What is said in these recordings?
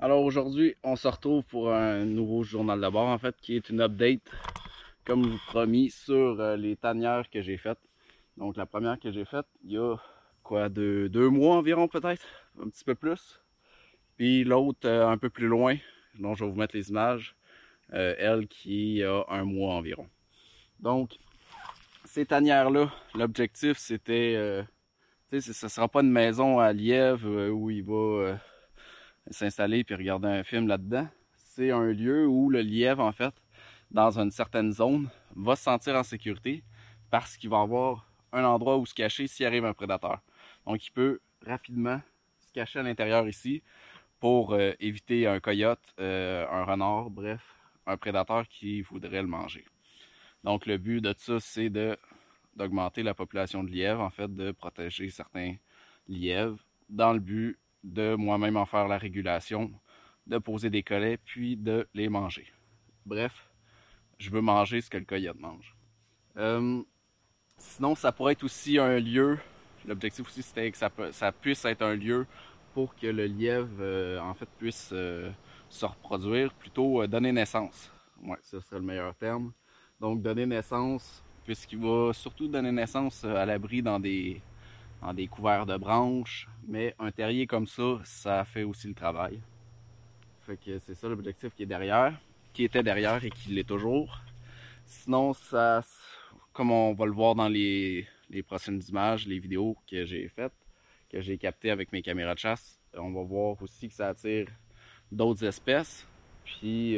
Alors aujourd'hui, on se retrouve pour un nouveau journal de bord, en fait, qui est une update, comme je vous promis, sur les tanières que j'ai faites. Donc la première que j'ai faite, il y a quoi, deux mois environ peut-être, un petit peu plus. Puis l'autre un peu plus loin, dont je vais vous mettre les images, elle qui a un mois environ. Donc ces tanières-là, l'objectif c'était, tu sais, ça sera pas une maison à lièvre où il va s'installer puis regarder un film là-dedans. C'est un lieu où le lièvre, en fait, dans une certaine zone, va se sentir en sécurité parce qu'il va avoir un endroit où se cacher s'il arrive un prédateur. Donc, il peut rapidement se cacher à l'intérieur ici pour éviter un coyote, un renard, bref, un prédateur qui voudrait le manger. Donc, le but de ça, c'est d'augmenter la population de lièvres, en fait, de protéger certains lièvres dans le but de moi-même en faire la régulation, de poser des collets, puis de les manger. Bref, je veux manger ce que le coyote mange. Sinon, ça pourrait être aussi un lieu, l'objectif aussi c'était que ça puisse être un lieu pour que le lièvre, en fait, puisse se reproduire, plutôt donner naissance. Ouais, ça serait le meilleur terme. Donc, donner naissance, puisqu'il va surtout donner naissance à l'abri dans des couverts de branches, mais un terrier comme ça fait aussi le travail. Fait que c'est ça l'objectif qui était derrière et qui l'est toujours. Sinon, ça, comme on va le voir dans les prochaines images, les vidéos que j'ai faites, que j'ai captées avec mes caméras de chasse, on va voir aussi que ça attire d'autres espèces. Puis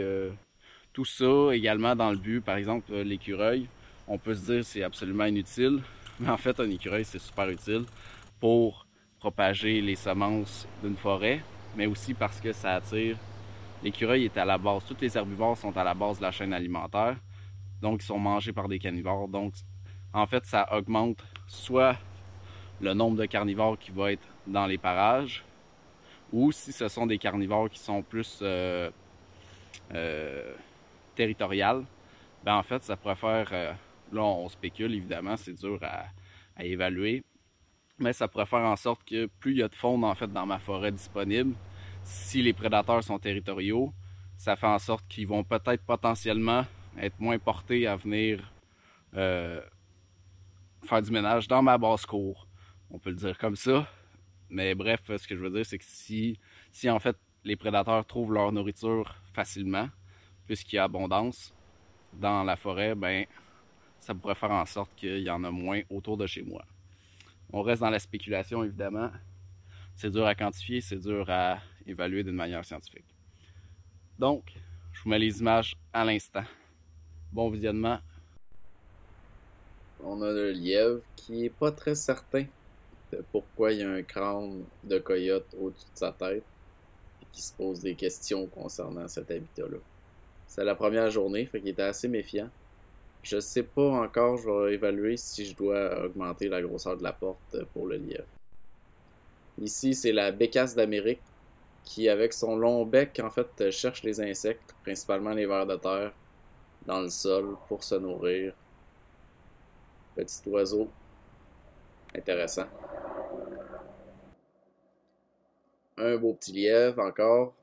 tout ça également dans le but, par exemple l'écureuil, on peut se dire c'est absolument inutile, mais en fait un écureuil c'est super utile pour propager les semences d'une forêt, mais aussi parce que ça attire. L'écureuil est à la base, tous les herbivores sont à la base de la chaîne alimentaire, donc ils sont mangés par des carnivores. Donc en fait ça augmente soit le nombre de carnivores qui va être dans les parages, ou si ce sont des carnivores qui sont plus territoriales, ben en fait ça pourrait faire, là on spécule évidemment, c'est dur à évaluer, mais ça pourrait faire en sorte que plus il y a de faune en fait dans ma forêt disponible, si les prédateurs sont territoriaux, ça fait en sorte qu'ils vont peut-être potentiellement être moins portés à venir euh, faire du ménage dans ma basse-cour. On peut le dire comme ça. Mais bref, ce que je veux dire, c'est que si en fait les prédateurs trouvent leur nourriture facilement, puisqu'il y a abondance dans la forêt, ben ça pourrait faire en sorte qu'il y en a moins autour de chez moi. On reste dans la spéculation, évidemment. C'est dur à quantifier, c'est dur à évaluer d'une manière scientifique. Donc, je vous mets les images à l'instant. Bon visionnement. On a le lièvre qui est pas très certain de pourquoi il y a un crâne de coyote au-dessus de sa tête et qui se pose des questions concernant cet habitat-là. C'est la première journée, fait qu'il était assez méfiant. Je sais pas encore, je vais évaluer si je dois augmenter la grosseur de la porte pour le lièvre. Ici, c'est la bécasse d'Amérique qui, avec son long bec, en fait, cherche les insectes, principalement les vers de terre, dans le sol pour se nourrir. Petit oiseau intéressant. Un beau petit lièvre encore.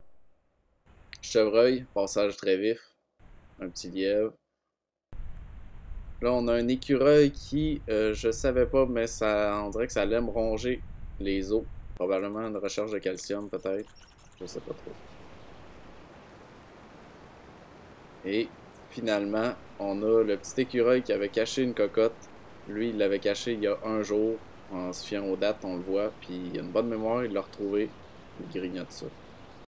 Chevreuil, passage très vif. Un petit lièvre. Là, on a un écureuil qui, je savais pas, mais ça, on dirait que ça l'aime ronger les os. Probablement une recherche de calcium, peut-être. Je sais pas trop. Et finalement, on a le petit écureuil qui avait caché une cocotte. Lui, il l'avait caché il y a un jour. En se fiant aux dates, on le voit. Puis il a une bonne mémoire, il l'a retrouvé. Il grignote ça.